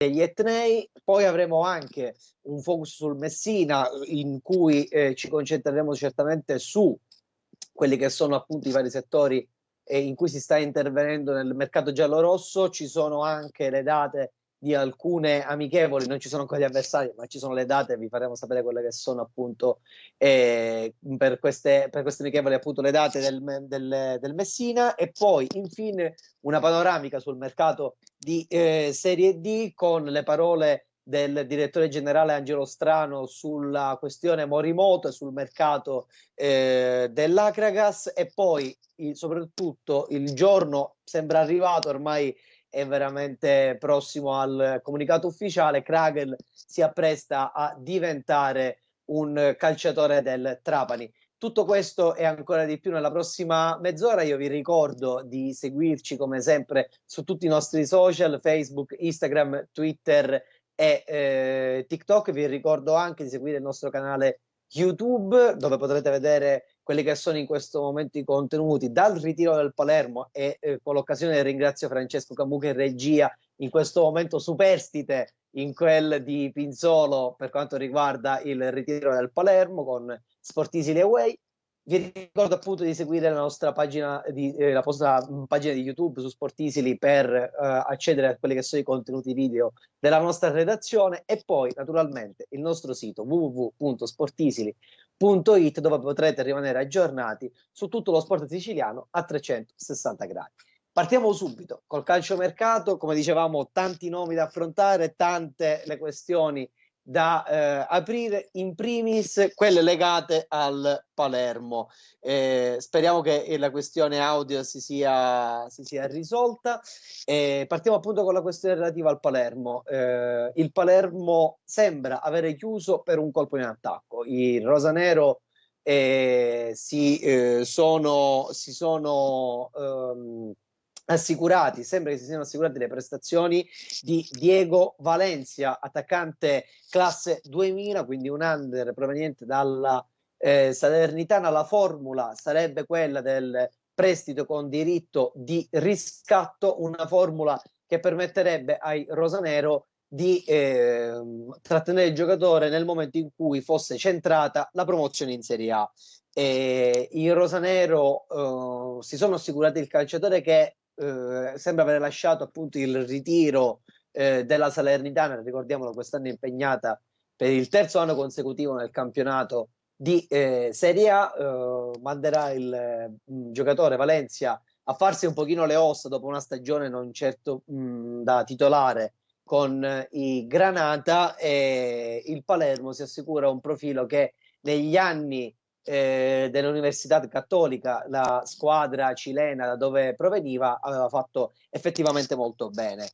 degli etnei. Poi avremo anche un focus sul Messina, in cui ci concentreremo certamente su quelli che sono appunto i vari settori in cui si sta intervenendo nel mercato giallo-rosso. Ci sono anche le date di alcune amichevoli, non ci sono ancora gli avversari, ma ci sono le date, vi faremo sapere quelle che sono appunto per queste amichevoli, appunto le date del Messina. E poi infine una panoramica sul mercato di Serie D, con le parole del direttore generale Angelo Strano sulla questione Morimoto e sul mercato dell'Akragas. E poi soprattutto il giorno sembra arrivato, ormai è veramente prossimo al comunicato ufficiale, Kragel si appresta a diventare un calciatore del Trapani. Tutto questo e ancora di più nella prossima mezz'ora. Io vi ricordo di seguirci come sempre su tutti i nostri social, Facebook, Instagram, Twitter e TikTok. Vi ricordo anche di seguire il nostro canale YouTube, dove potrete vedere quelli che sono in questo momento i contenuti dal ritiro del Palermo. E con l'occasione ringrazio Francesco Camuca in regia, in questo momento superstite in quel di Pinzolo per quanto riguarda il ritiro del Palermo con Sportisili Away. Vi ricordo appunto di seguire la nostra pagina la vostra pagina di YouTube su Sportisili per accedere a quelli che sono i contenuti video della nostra redazione, e poi naturalmente il nostro sito www.sportisili.it, dove potrete rimanere aggiornati su tutto lo sport siciliano a 360 gradi. Partiamo subito col calciomercato. Come dicevamo, tanti nomi da affrontare, tante le questioni da aprire, in primis quelle legate al Palermo. Speriamo che la questione audio si sia risolta. Partiamo appunto con la questione relativa al Palermo. Il Palermo sembra avere chiuso per un colpo in attacco. I rosanero si sono assicurati, sembra che si siano assicurati le prestazioni di Diego Valencia, attaccante classe 2000, quindi un under proveniente dalla Salernitana. La formula sarebbe quella del prestito con diritto di riscatto, una formula che permetterebbe ai rosanero di trattenere il giocatore nel momento in cui fosse centrata la promozione in Serie A. I rosanero si sono assicurati il calciatore, che sembra aver lasciato appunto il ritiro della Salernitana. Ricordiamolo, quest'anno è impegnata per il terzo anno consecutivo nel campionato di Serie A. Manderà il giocatore Valencia a farsi un pochino le ossa dopo una stagione non certo da titolare con i Granata, e il Palermo si assicura un profilo che negli anni dell'Università Cattolica, la squadra cilena da dove proveniva, aveva fatto effettivamente molto bene.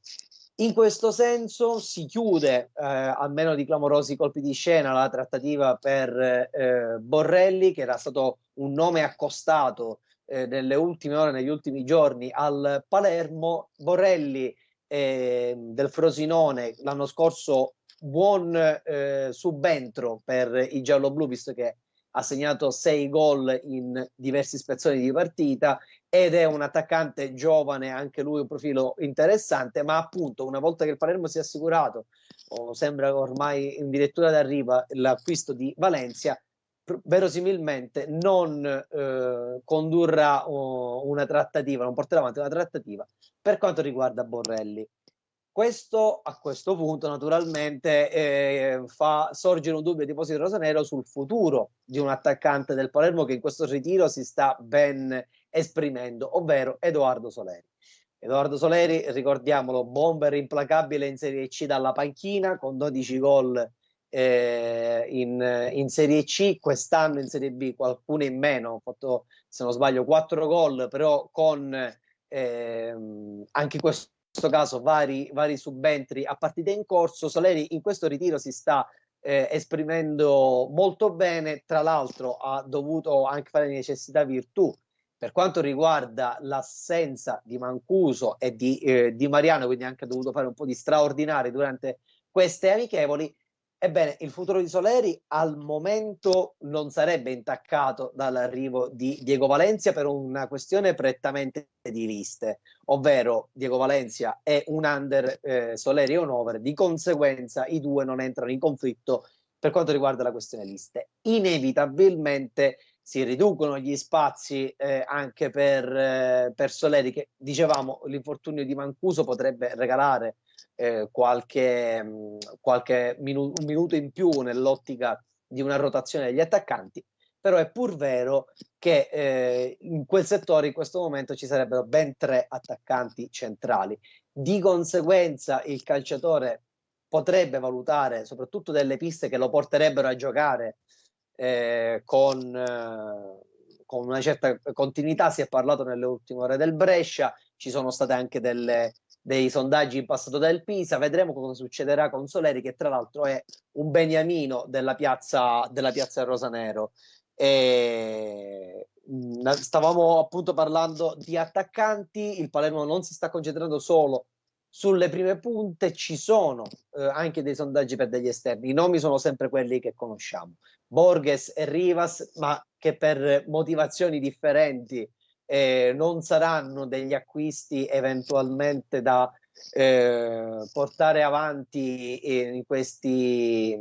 In questo senso si chiude, a meno di clamorosi colpi di scena, la trattativa per Borrelli, che era stato un nome accostato nelle ultime ore, negli ultimi giorni al Palermo. Borrelli del Frosinone, l'anno scorso buon subentro per i gialloblu, visto che ha segnato 6 gol in diversi spezzoni di partita, ed è un attaccante giovane, anche lui un profilo interessante. Ma appunto, una volta che il Palermo si è assicurato, sembra ormai in dirittura d'arrivo, l'acquisto di Valencia, verosimilmente non condurrà una trattativa, non porterà avanti una trattativa per quanto riguarda Borrelli. Questo a questo punto naturalmente fa sorgere un dubbio ai tifosi di rosanero sul futuro di un attaccante del Palermo che in questo ritiro si sta ben esprimendo, ovvero Edoardo Soleri. Edoardo Soleri, ricordiamolo, bomber implacabile in Serie C dalla panchina, con 12 gol in Serie C. Quest'anno in Serie B qualcuno in meno, ha fatto, se non sbaglio, 4 gol, però con anche questo caso vari subentri a partita in corso. Soleri in questo ritiro si sta esprimendo molto bene. Tra l'altro ha dovuto anche fare necessità virtù per quanto riguarda l'assenza di Mancuso e di Mariano, quindi anche ha dovuto fare un po' di straordinari durante queste amichevoli. Ebbene, il futuro di Soleri al momento non sarebbe intaccato dall'arrivo di Diego Valencia per una questione prettamente di liste, ovvero Diego Valencia è un under, Soleri è un over, di conseguenza i due non entrano in conflitto per quanto riguarda la questione liste. Inevitabilmente si riducono gli spazi anche per Soleri, che dicevamo l'infortunio di Mancuso potrebbe regalare un minuto in più nell'ottica di una rotazione degli attaccanti, però è pur vero che in quel settore in questo momento ci sarebbero ben 3 attaccanti centrali. Di conseguenza il calciatore potrebbe valutare soprattutto delle piste che lo porterebbero a giocare con una certa continuità. Si è parlato nelle ultime ore del Brescia, ci sono state anche dei sondaggi in passato del Pisa, vedremo cosa succederà con Soleri, che tra l'altro è un beniamino della piazza Rosanero. Stavamo appunto parlando di attaccanti, il Palermo non si sta concentrando solo sulle prime punte, ci sono anche dei sondaggi per degli esterni, i nomi sono sempre quelli che conosciamo, Borges e Rivas, ma che per motivazioni differenti non saranno degli acquisti eventualmente da portare avanti in questi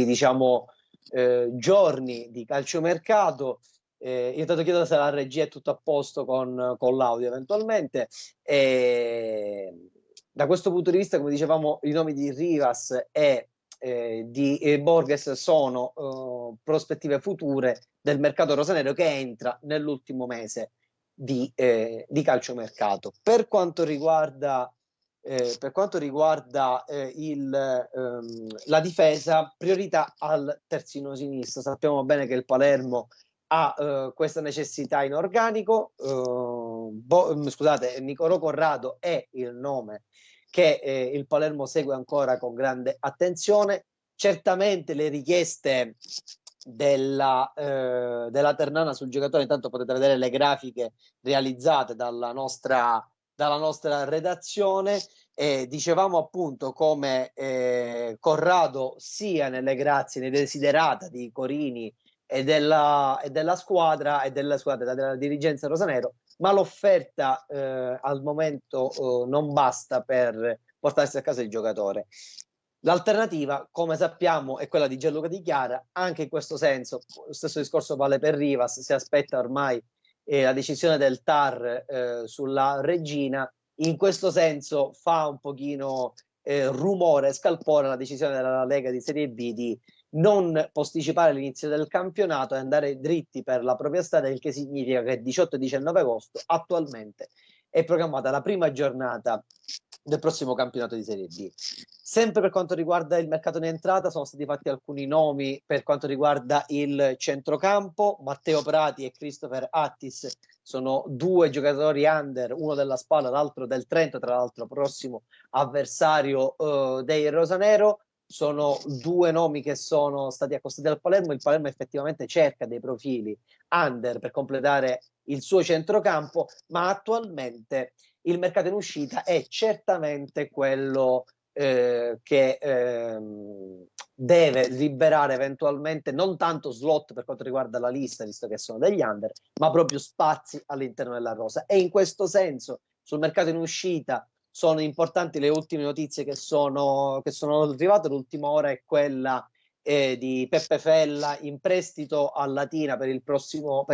diciamo giorni di calciomercato. Io intanto chiedo se la regia è tutto a posto con l'audio eventualmente. Da questo punto di vista, come dicevamo, i nomi di Rivas e di Borges sono prospettive future del mercato rosanero che entra nell'ultimo mese di calciomercato. Per quanto riguarda la difesa, priorità al terzino sinistro. Sappiamo bene che il Palermo ha questa necessità in organico. Scusate, Nicolò Corrado è il nome che il Palermo segue ancora con grande attenzione. Certamente le richieste della Ternana sul giocatore, intanto potete vedere le grafiche realizzate dalla nostra redazione. Dicevamo appunto come Corrado sia nelle grazie, nei desiderata di Corini e della squadra della dirigenza rosanero, ma l'offerta al momento non basta per portarsi a casa il giocatore. L'alternativa, come sappiamo, è quella di Gianluca Di Chiara. Anche in questo senso, lo stesso discorso vale per Rivas, si aspetta ormai la decisione del TAR sulla Regina. In questo senso fa un pochino rumore, scalpore la decisione della Lega di Serie B di non posticipare l'inizio del campionato e andare dritti per la propria strada, il che significa che 18 e 19 agosto attualmente è programmata la prima giornata del prossimo campionato di Serie B. Sempre per quanto riguarda il mercato in entrata, sono stati fatti alcuni nomi per quanto riguarda il centrocampo. Matteo Prati e Christopher Attis sono due giocatori under, uno della Spalla, l'altro del Trento, tra l'altro prossimo avversario dei Rosanero. Sono due nomi che sono stati accostati al Palermo. Il Palermo effettivamente cerca dei profili under per completare il suo centrocampo, ma attualmente il mercato in uscita è certamente quello che deve liberare eventualmente non tanto slot per quanto riguarda la lista, visto che sono degli under, ma proprio spazi all'interno della rosa. E in questo senso sul mercato in uscita sono importanti le ultime notizie che sono arrivate. L'ultima ora è quella di Peppe Fella in prestito a Latina per il prossimo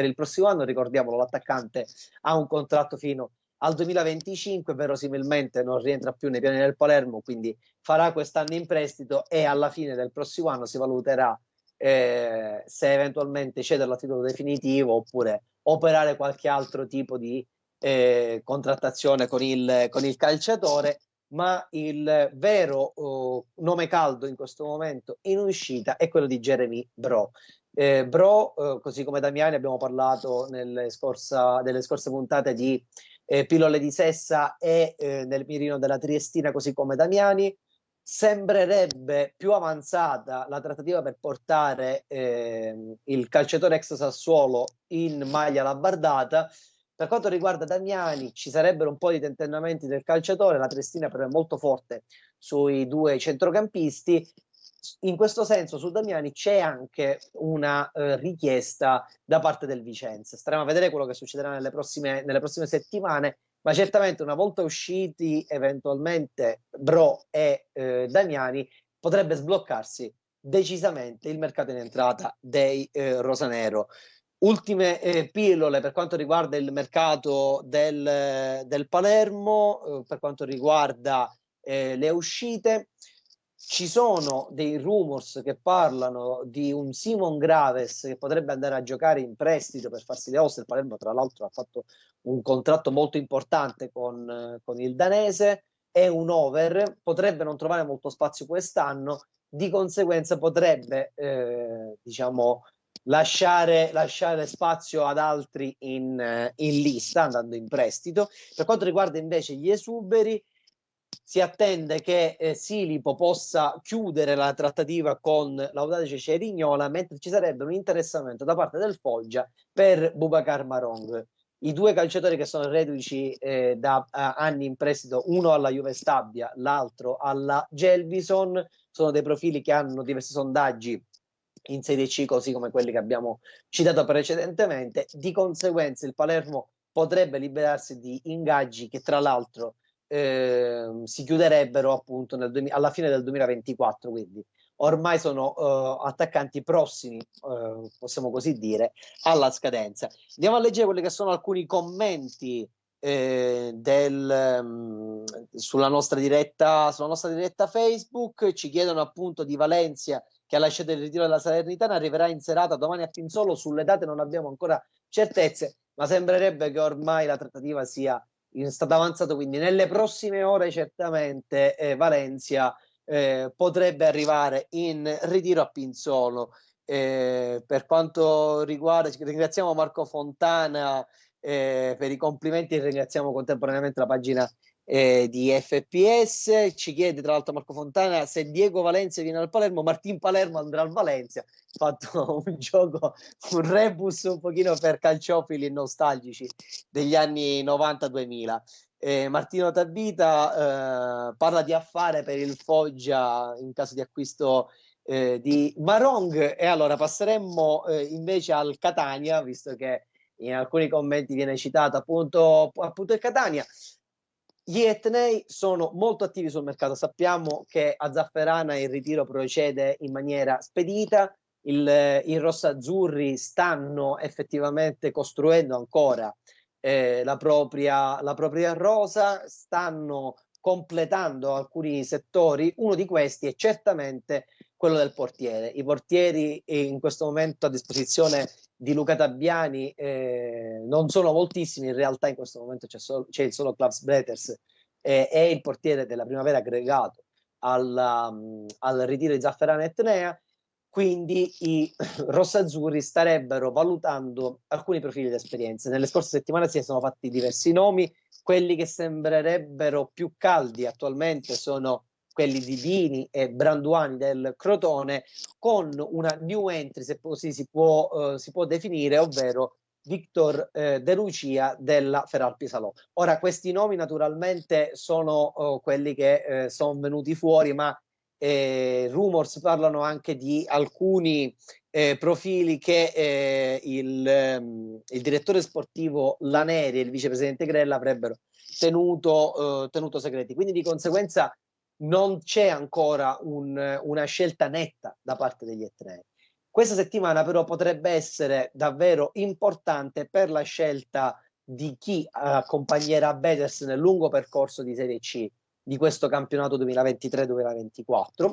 anno. Ricordiamolo, l'attaccante ha un contratto fino al 2025, verosimilmente non rientra più nei piani del Palermo, quindi farà quest'anno in prestito e alla fine del prossimo anno si valuterà se eventualmente cederlo a titolo definitivo oppure operare qualche altro tipo di contrattazione con il calciatore. Ma il vero nome caldo in questo momento in uscita è quello di Jeremy Bro. Così come Damiani, abbiamo parlato delle scorse puntate di Pillole di Sessa e nel mirino della Triestina, così come Damiani. Sembrerebbe più avanzata la trattativa per portare il calciatore ex Sassuolo in maglia labbardata. Per quanto riguarda Damiani, ci sarebbero un po' di tentennamenti del calciatore, la Triestina però è molto forte sui due centrocampisti. In questo senso su Damiani c'è anche una richiesta da parte del Vicenza. Staremo a vedere quello che succederà nelle prossime settimane, ma certamente una volta usciti eventualmente Bro e Damiani potrebbe sbloccarsi decisamente il mercato in entrata dei rosanero. Ultime pillole per quanto riguarda il mercato del Palermo, per quanto riguarda le uscite. Ci sono dei rumors che parlano di un Simon Graves che potrebbe andare a giocare in prestito per farsi le ossa. Il Palermo, tra l'altro, ha fatto un contratto molto importante con il danese. È un over, potrebbe non trovare molto spazio quest'anno, di conseguenza potrebbe, diciamo, lasciare spazio ad altri in lista, andando in prestito. Per quanto riguarda invece gli esuberi, si attende che Silipo possa chiudere la trattativa con Laudate Cerignola, mentre ci sarebbe un interessamento da parte del Foggia per Boubacar Marong. I due calciatori che sono reduci da anni in prestito, uno alla Juve Stabia, l'altro alla Gelbison, sono dei profili che hanno diversi sondaggi in Serie C, così come quelli che abbiamo citato precedentemente. Di conseguenza il Palermo potrebbe liberarsi di ingaggi che tra l'altro si chiuderebbero appunto alla fine del 2024, quindi ormai sono attaccanti prossimi, possiamo così dire, alla scadenza. Andiamo a leggere quelli che sono alcuni commenti sulla nostra diretta Facebook. Ci chiedono appunto di Valencia, che ha lasciato il ritiro della Salernitana, arriverà in serata domani a Pinzolo. Sulle date non abbiamo ancora certezze, ma sembrerebbe che ormai la trattativa sia in stato avanzato, quindi nelle prossime ore certamente Valencia potrebbe arrivare in ritiro a Pinzolo. Per quanto riguarda, ringraziamo Marco Fontana per i complimenti e ringraziamo contemporaneamente la pagina di FPS. Ci chiede tra l'altro Marco Fontana se Diego Valencia viene al Palermo, Martin Palermo andrà al Valencia. Fatto un gioco, un rebus un pochino per calciofili nostalgici degli anni 90-2000. Martino Tabita parla di affare per il Foggia in caso di acquisto di Marong. E allora passeremmo invece al Catania, visto che in alcuni commenti viene citato appunto il Catania. Gli etnei sono molto attivi sul mercato. Sappiamo che a Zafferana il ritiro procede in maniera spedita. I rossazzurri stanno effettivamente costruendo ancora la propria rosa, stanno completando alcuni settori. Uno di questi è certamente quello del portiere. I portieri in questo momento a disposizione di Luca Tabbiani non sono moltissimi. In realtà in questo momento c'è il solo Klaus Breters, è il portiere della Primavera aggregato al ritiro di Zafferana Etnea. Quindi i rossazzurri starebbero valutando alcuni profili di esperienze. Nelle scorse settimane si sono fatti diversi nomi. Quelli che sembrerebbero più caldi attualmente sono quelli di Dini e Branduani del Crotone, con una new entry, se così si può definire, ovvero Victor De Lucia della Feralpi Salò. Ora, questi nomi naturalmente sono quelli che sono venuti fuori, ma rumors parlano anche di alcuni profili che il direttore sportivo Laneri e il vicepresidente Grella avrebbero tenuto segreti. Quindi di conseguenza non c'è ancora una scelta netta da parte degli etnei. Questa settimana però potrebbe essere davvero importante per la scelta di chi accompagnerà Beders nel lungo percorso di Serie C di questo campionato 2023-2024.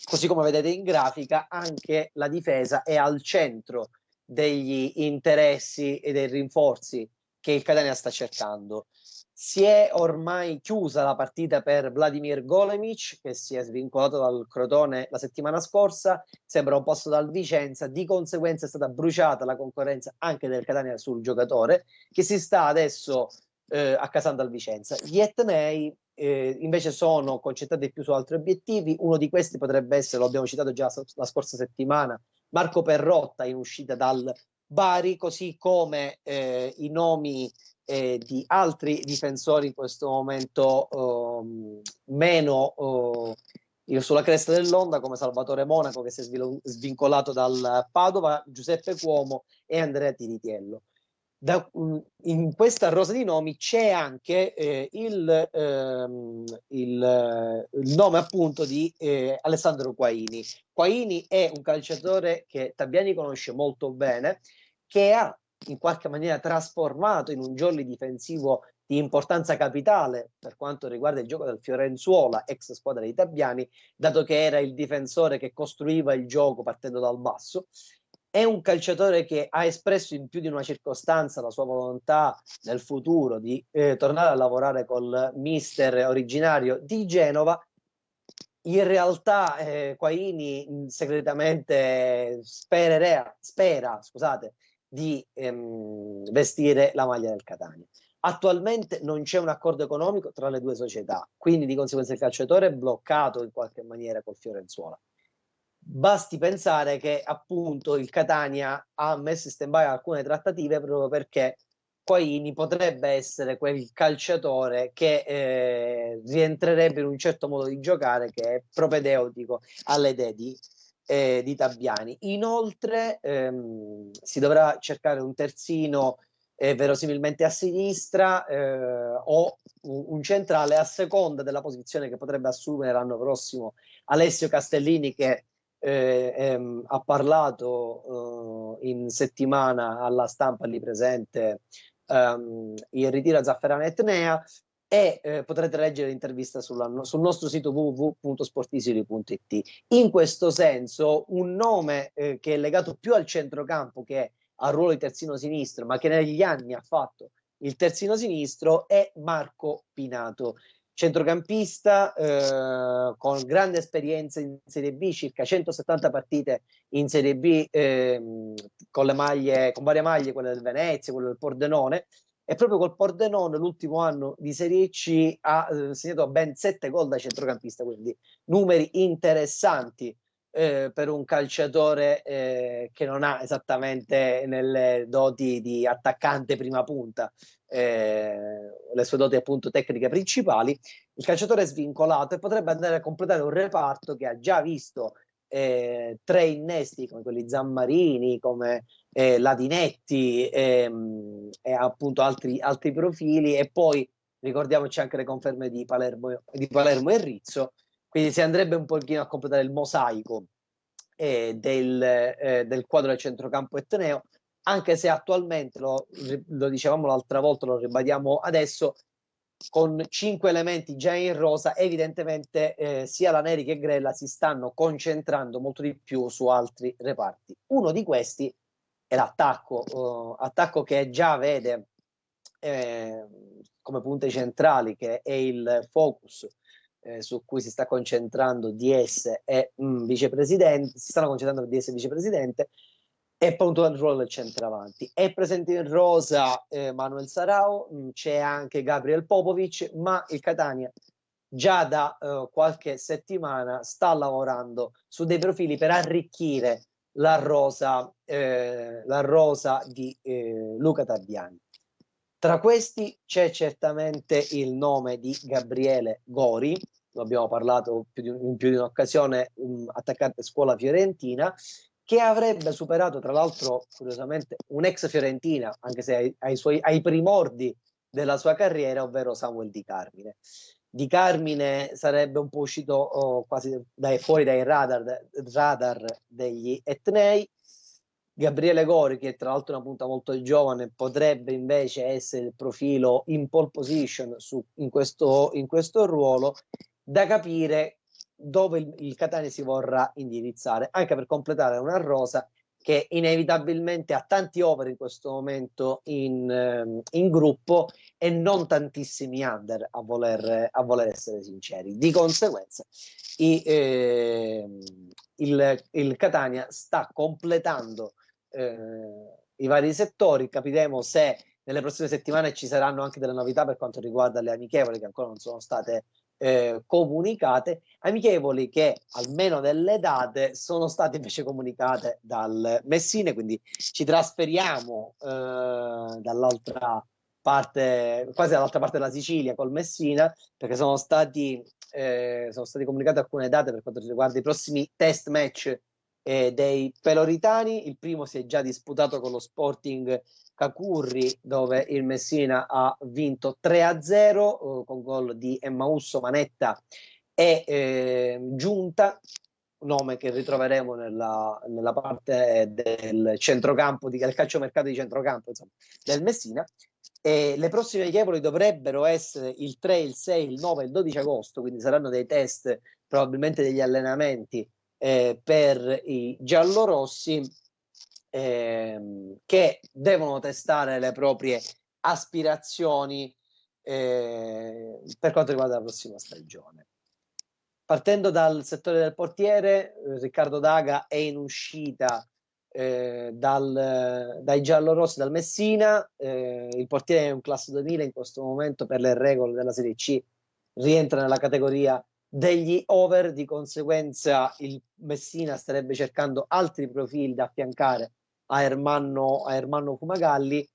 Così come vedete in grafica, anche la difesa è al centro degli interessi e dei rinforzi che il Catania sta cercando. Si è ormai chiusa la partita per Vladimir Golemic, che si è svincolato dal Crotone la settimana scorsa, sembra un posto dal Vicenza. Di conseguenza è stata bruciata la concorrenza anche del Catania sul giocatore, che si sta adesso accasando al Vicenza. Gli etnei invece sono concentrati più su altri obiettivi. Uno di questi potrebbe essere, lo abbiamo citato già la scorsa settimana, Marco Perrotta in uscita dal Bari, così come i nomi di altri difensori in questo momento meno sulla cresta dell'onda, come Salvatore Monaco che si è svincolato dal Padova, Giuseppe Cuomo e Andrea Tiritiello. In questa rosa di nomi c'è anche il nome appunto di Alessandro Quaini. Quaini è un calciatore che Tabiani conosce molto bene, che ha in qualche maniera trasformato in un jolly difensivo di importanza capitale per quanto riguarda il gioco del Fiorenzuola, ex squadra di Tabiani, dato che era il difensore che costruiva il gioco partendo dal basso. È un calciatore che ha espresso in più di una circostanza la sua volontà nel futuro di tornare a lavorare col mister originario di Genova. In realtà Quaini segretamente spera, scusate, di vestire la maglia del Catania. Attualmente non c'è un accordo economico tra le due società, quindi di conseguenza il calciatore è bloccato in qualche maniera col Fiorenzuola. Basti pensare che appunto il Catania ha messo in stand-by alcune trattative proprio perché Quaini potrebbe essere quel calciatore che rientrerebbe in un certo modo di giocare che è propedeutico alle idee di Tabiani. Inoltre si dovrà cercare un terzino verosimilmente a sinistra o un centrale a seconda della posizione che potrebbe assumere l'anno prossimo Alessio Castellini, che ha parlato in settimana alla stampa lì presente il ritiro a Zafferana Etnea, e potrete leggere l'intervista sul nostro sito www.sportisili.it. In questo senso un nome che è legato più al centrocampo che al ruolo di terzino sinistro, ma che negli anni ha fatto il terzino sinistro, è Marco Pinato, centrocampista con grande esperienza in Serie B, circa 170 partite in Serie B con varie maglie, quelle del Venezia, quelle del Pordenone, e proprio col Pordenone l'ultimo anno di Serie C ha segnato ben 7 gol da centrocampista, quindi numeri interessanti per un calciatore che non ha esattamente nelle doti di attaccante prima punta le sue doti appunto tecniche principali. Il calciatore è svincolato e potrebbe andare a completare un reparto che ha già visto 3 innesti come quelli Zammarini, come Ladinetti e appunto altri profili, e poi ricordiamoci anche le conferme di Palermo e Rizzo. Quindi si andrebbe un pochino a completare il mosaico del quadro del centrocampo etneo, anche se attualmente, lo dicevamo l'altra volta, lo ribadiamo adesso, con 5 elementi già in rosa, evidentemente sia la Neri che Grella si stanno concentrando molto di più su altri reparti. Uno di questi è attacco che già vede come punte centrali, che è il focus su cui si sta concentrando DS e vicepresidente, si stanno concentrando DS e vicepresidente, e appunto il ruolo del centravanti. È presente in rosa Manuel Sarao, c'è anche Gabriel Popovic, ma il Catania già da qualche settimana sta lavorando su dei profili per arricchire la rosa di Luca Tabiani. Tra questi c'è certamente il nome di Gabriele Gori, ne abbiamo parlato in più di un'occasione, attaccante scuola fiorentina, che avrebbe superato tra l'altro curiosamente un ex fiorentina, anche se ai primordi della sua carriera, ovvero Samuel Di Carmine. Di Carmine sarebbe un po' uscito quasi fuori dai radar degli etnei. Gabriele Gori, che tra l'altro è una punta molto giovane, potrebbe invece essere il profilo in pole position in questo ruolo, da capire dove il Catania si vorrà indirizzare, anche per completare una rosa che inevitabilmente ha tanti over in questo momento in gruppo e non tantissimi under, a voler essere sinceri. Di conseguenza il Catania sta completando i vari settori. Capiremo se nelle prossime settimane ci saranno anche delle novità per quanto riguarda le amichevoli che ancora non sono state comunicate, amichevoli che almeno delle date sono state invece comunicate dal Messine, quindi ci trasferiamo dall'altra parte, quasi dall'altra parte della Sicilia col Messina, perché sono stati comunicate alcune date per quanto riguarda i prossimi test match dei peloritani. Il primo si è già disputato con lo Sporting Cacurri, dove il Messina ha vinto 3-0 con gol di Emmausso Manetta e Giunta, nome che ritroveremo nella parte del centrocampo, del calciomercato di centrocampo, insomma, del Messina. E le prossime amichevoli dovrebbero essere il 3, il 6, il 9 e il 12 agosto, quindi saranno dei test, probabilmente degli allenamenti per i giallorossi, che devono testare le proprie aspirazioni per quanto riguarda la prossima stagione. Partendo dal settore del portiere, Riccardo Daga è in uscita dai giallorossi, dal Messina. Il portiere è un classe 2000, in questo momento per le regole della Serie C rientra nella categoria degli over, di conseguenza il Messina starebbe cercando altri profili da affiancare a Ermanno Fumagalli,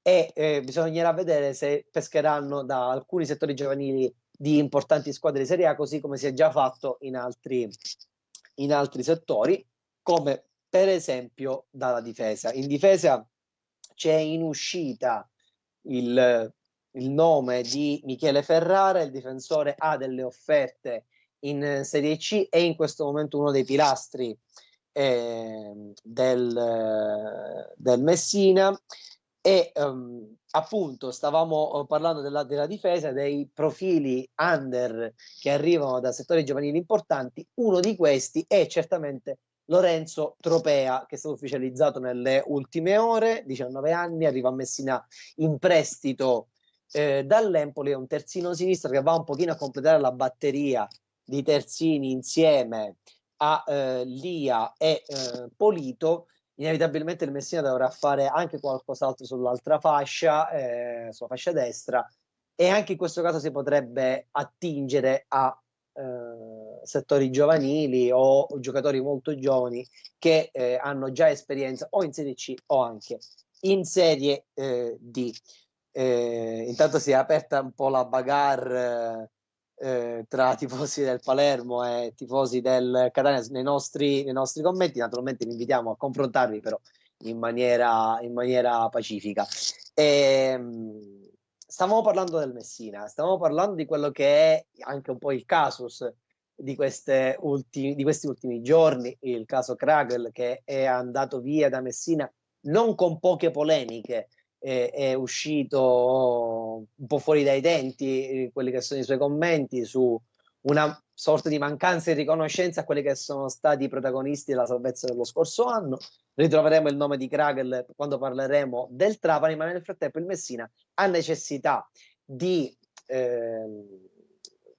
e bisognerà vedere se pescheranno da alcuni settori giovanili di importanti squadre di Serie A, così come si è già fatto in altri settori, come per esempio dalla difesa. In difesa c'è in uscita il nome di Michele Ferrara, il difensore ha delle offerte in Serie C, è in questo momento uno dei pilastri del Messina. E appunto stavamo parlando della difesa, dei profili under che arrivano da settori giovanili importanti. Uno di questi è certamente Lorenzo Tropea, che è stato ufficializzato nelle ultime ore, 19 anni, arriva a Messina in prestito dall'Empoli. È un terzino sinistro che va un pochino a completare la batteria di terzini insieme a Lia e Polito. Inevitabilmente il Messina dovrà fare anche qualcos'altro sull'altra fascia, sulla fascia destra, e anche in questo caso si potrebbe attingere a settori giovanili o giocatori molto giovani che hanno già esperienza o in Serie C o anche in Serie D. Intanto si è aperta un po' la bagarre tra tifosi del Palermo e tifosi del Catania nei nostri commenti. Naturalmente vi invitiamo a confrontarvi, però in maniera pacifica. Stavamo parlando del Messina, stavamo parlando di quello che è anche un po' il casus di questi ultimi giorni, il caso Kragel, che è andato via da Messina non con poche polemiche. È uscito un po' fuori dai denti quelli che sono i suoi commenti su una sorta di mancanza di riconoscenza a quelli che sono stati i protagonisti della salvezza dello scorso anno. Ritroveremo il nome di Kragel quando parleremo del Trapani, ma nel frattempo il Messina ha necessità di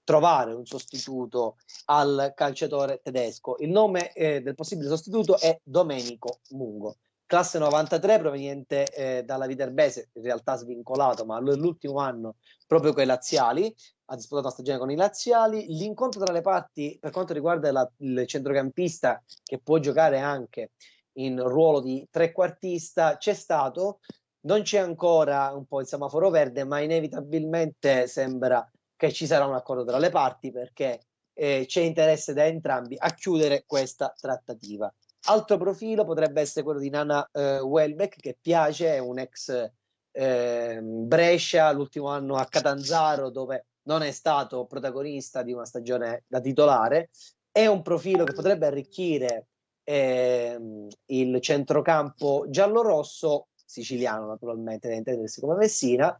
trovare un sostituto al calciatore tedesco. Il nome del possibile sostituto è Domenico Mungo, classe 93, proveniente dalla Viterbese, in realtà svincolato, ma l'ultimo anno proprio con i laziali, ha disputato una stagione con i laziali. L'incontro tra le parti per quanto riguarda il centrocampista, che può giocare anche in ruolo di trequartista, c'è stato. Non c'è ancora un po' il semaforo verde, ma inevitabilmente sembra che ci sarà un accordo tra le parti, perché c'è interesse da entrambi a chiudere questa trattativa. Altro profilo potrebbe essere quello di Nana Welbeck, che piace, è un ex Brescia, l'ultimo anno a Catanzaro, dove non è stato protagonista di una stagione da titolare. È un profilo che potrebbe arricchire il centrocampo giallorosso, siciliano naturalmente, da intendersi come Messina.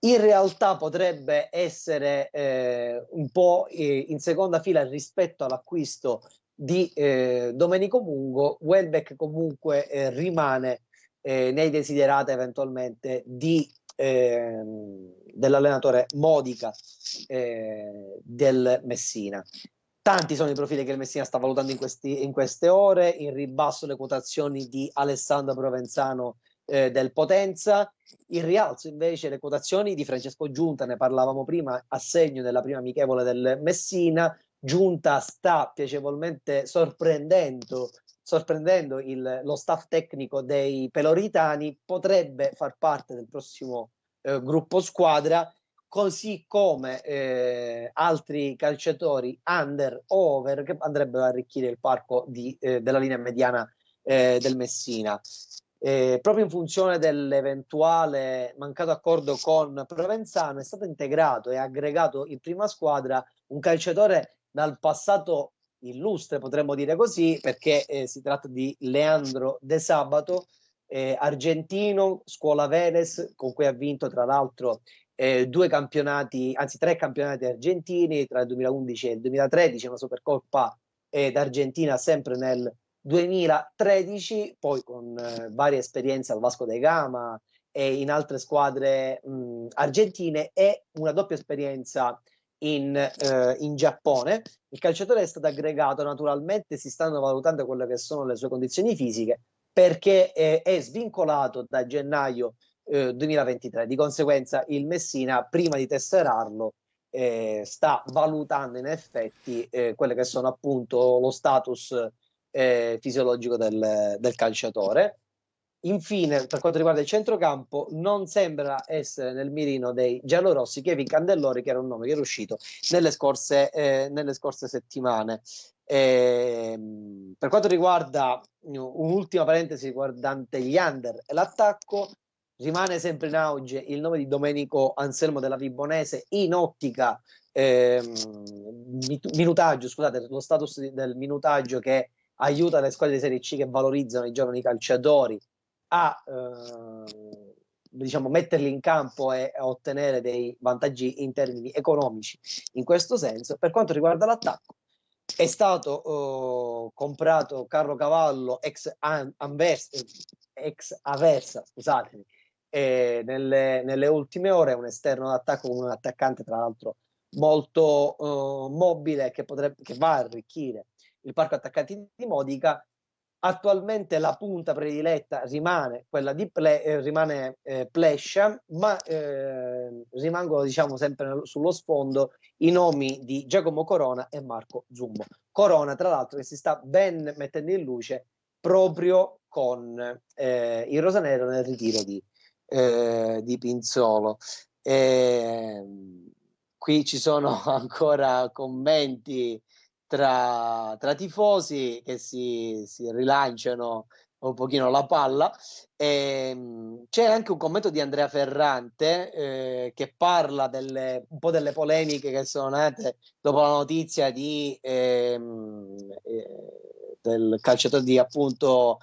In realtà potrebbe essere un po' in seconda fila rispetto all'acquisto di Domenico Mungo. Welbeck comunque rimane nei desiderata eventualmente dell'allenatore Modica del Messina. Tanti sono i profili che il Messina sta valutando in queste ore. In ribasso le quotazioni di Alessandro Provenzano del Potenza. In rialzo invece le quotazioni di Francesco Giunta, ne parlavamo prima, a segno della prima amichevole del Messina. Giunta sta piacevolmente sorprendendo lo staff tecnico dei peloritani, potrebbe far parte del prossimo gruppo squadra, così come altri calciatori under o over che andrebbero a arricchire il parco della linea mediana del Messina. Proprio in funzione dell'eventuale mancato accordo con Provenzano è stato integrato e aggregato in prima squadra un calciatore dal passato illustre, potremmo dire così, perché si tratta di Leandro De Sabato, argentino, scuola Vélez, con cui ha vinto tra l'altro due campionati, anzi tre campionati argentini tra il 2011 e il 2013, una Supercoppa d'Argentina sempre nel 2013, poi con varie esperienze al Vasco da Gama e in altre squadre argentine, e una doppia esperienza in Giappone. Il calciatore è stato aggregato, naturalmente si stanno valutando quelle che sono le sue condizioni fisiche, perché è svincolato da gennaio 2023. Di conseguenza il Messina, prima di tesserarlo, sta valutando in effetti quelle che sono appunto lo status fisiologico del calciatore. Infine, per quanto riguarda il centrocampo, non sembra essere nel mirino dei giallorossi Kevin Candellori, che era un nome che era uscito nelle scorse settimane. Per quanto riguarda un'ultima parentesi riguardante gli under e l'attacco, rimane sempre in auge il nome di Domenico Anselmo della Vibonese in ottica minutaggio, scusate, lo status del minutaggio che aiuta le squadre di Serie C che valorizzano i giovani calciatori a diciamo metterli in campo e a ottenere dei vantaggi in termini economici in questo senso. Per quanto riguarda l'attacco, è stato comprato Carlo Cavallo ex Aversa, scusatemi, nelle ultime ore, un esterno d'attacco con un attaccante tra l'altro molto mobile che va a arricchire il parco attaccanti di Modica. Attualmente la punta prediletta rimane quella di Plescia, ma rimangono diciamo sempre sullo sfondo i nomi di Giacomo Corona e Marco Zumbo. Corona, tra l'altro, che si sta ben mettendo in luce proprio con il rosanero nel ritiro di Pinzolo. Qui ci sono ancora commenti tra tifosi che si rilanciano un pochino la palla. C'è anche un commento di Andrea Ferrante che parla un po' delle polemiche che sono nate dopo la notizia del calciatore di appunto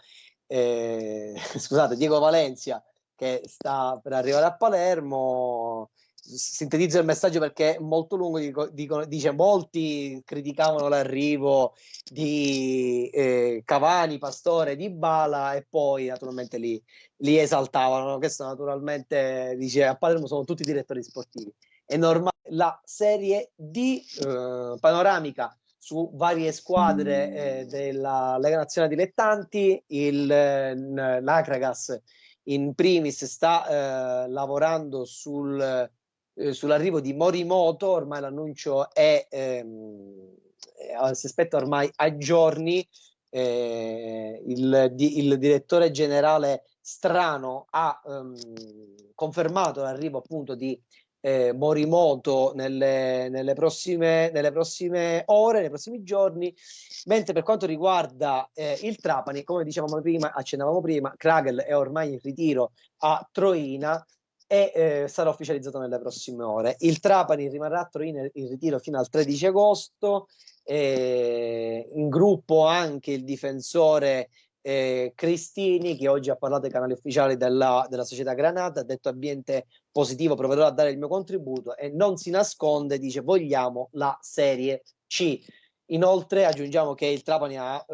scusate, Diego Valencia, che sta per arrivare a Palermo. Sintetizzo il messaggio perché è molto lungo. Dice: molti criticavano l'arrivo di Cavani, Pastore, Dybala, e poi naturalmente li esaltavano. Questo naturalmente, dice, a Palermo sono tutti direttori sportivi. È normale. La Serie D panoramica su varie squadre della Lega Nazionale Dilettanti, l'Akragas in primis sta lavorando sull'arrivo di Morimoto. Ormai l'annuncio si aspetta ormai a giorni. Il direttore generale Strano ha confermato l'arrivo appunto di Morimoto nelle prossime ore, nei prossimi giorni. Mentre per quanto riguarda il Trapani, come dicevamo prima, accennavamo prima, Kragel è ormai in ritiro a Troina e sarà ufficializzato nelle prossime ore. Il Trapani rimarrà a Troina in ritiro fino al 13 agosto. In gruppo anche il difensore Cristini, che oggi ha parlato ai canali ufficiali della società Granata, ha detto: ambiente positivo, proverò a dare il mio contributo, e non si nasconde, dice: vogliamo la Serie C. Inoltre aggiungiamo che il Trapani ha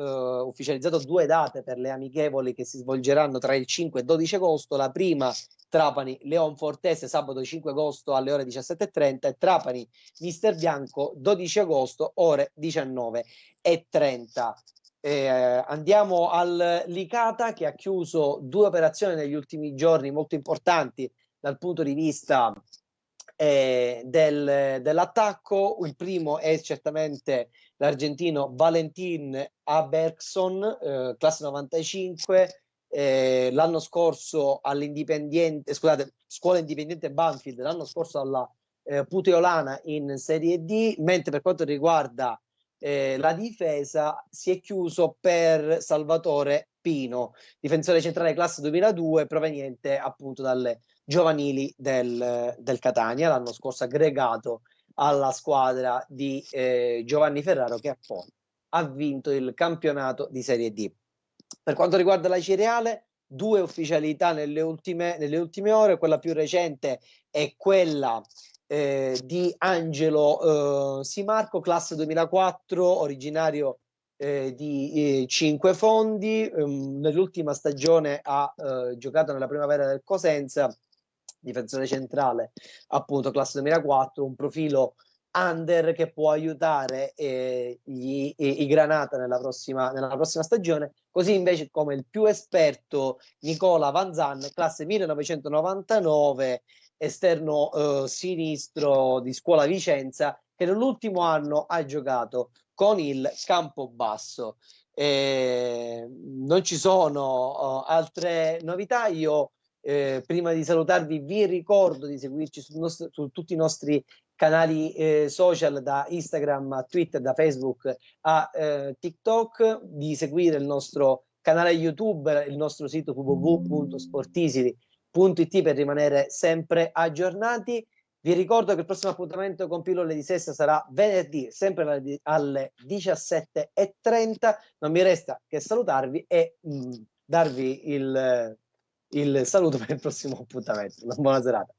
ufficializzato 2 date per le amichevoli che si svolgeranno tra il 5 e 12 agosto. La prima, Trapani Leon Fortese, sabato 5 agosto alle ore 17:30, e Trapani Mister Bianco 12 agosto ore 19:30. Andiamo al Licata, che ha chiuso 2 operazioni negli ultimi giorni molto importanti dal punto di vista dell'attacco. Il primo è certamente l'argentino Valentin Abergson, classe 95, l'anno scorso all'Indipendiente, scusate, Scuola Indipendiente Banfield, l'anno scorso alla Puteolana in Serie D, mentre per quanto riguarda la difesa si è chiuso per Salvatore Pino, difensore centrale classe 2002, proveniente appunto dalle giovanili del Catania, l'anno scorso aggregato alla squadra di Giovanni Ferraro, che poi ha vinto il campionato di Serie D. Per quanto riguarda la Cireale, 2 ufficialità nelle ultime ore. Quella più recente è quella di Angelo Simarco, classe 2004, originario di Cinque Fondi. Nell'ultima stagione ha giocato nella primavera del Cosenza, difensore centrale, appunto classe 2004, un profilo under che può aiutare i Granata nella prossima stagione, così invece come il più esperto Nicola Vanzan, classe 1999, esterno sinistro di Scuola Vicenza, che nell'ultimo anno ha giocato con il Campobasso. Non ci sono altre novità. Io prima di salutarvi vi ricordo di seguirci su tutti i nostri canali social, da Instagram a Twitter, da Facebook a TikTok, di seguire il nostro canale YouTube, il nostro sito www.sportisili.it per rimanere sempre aggiornati. Vi ricordo che il prossimo appuntamento con Pillole di Sesta sarà venerdì, sempre alle 17:30. Non mi resta che salutarvi e darvi il saluto per il prossimo appuntamento. Una buona serata.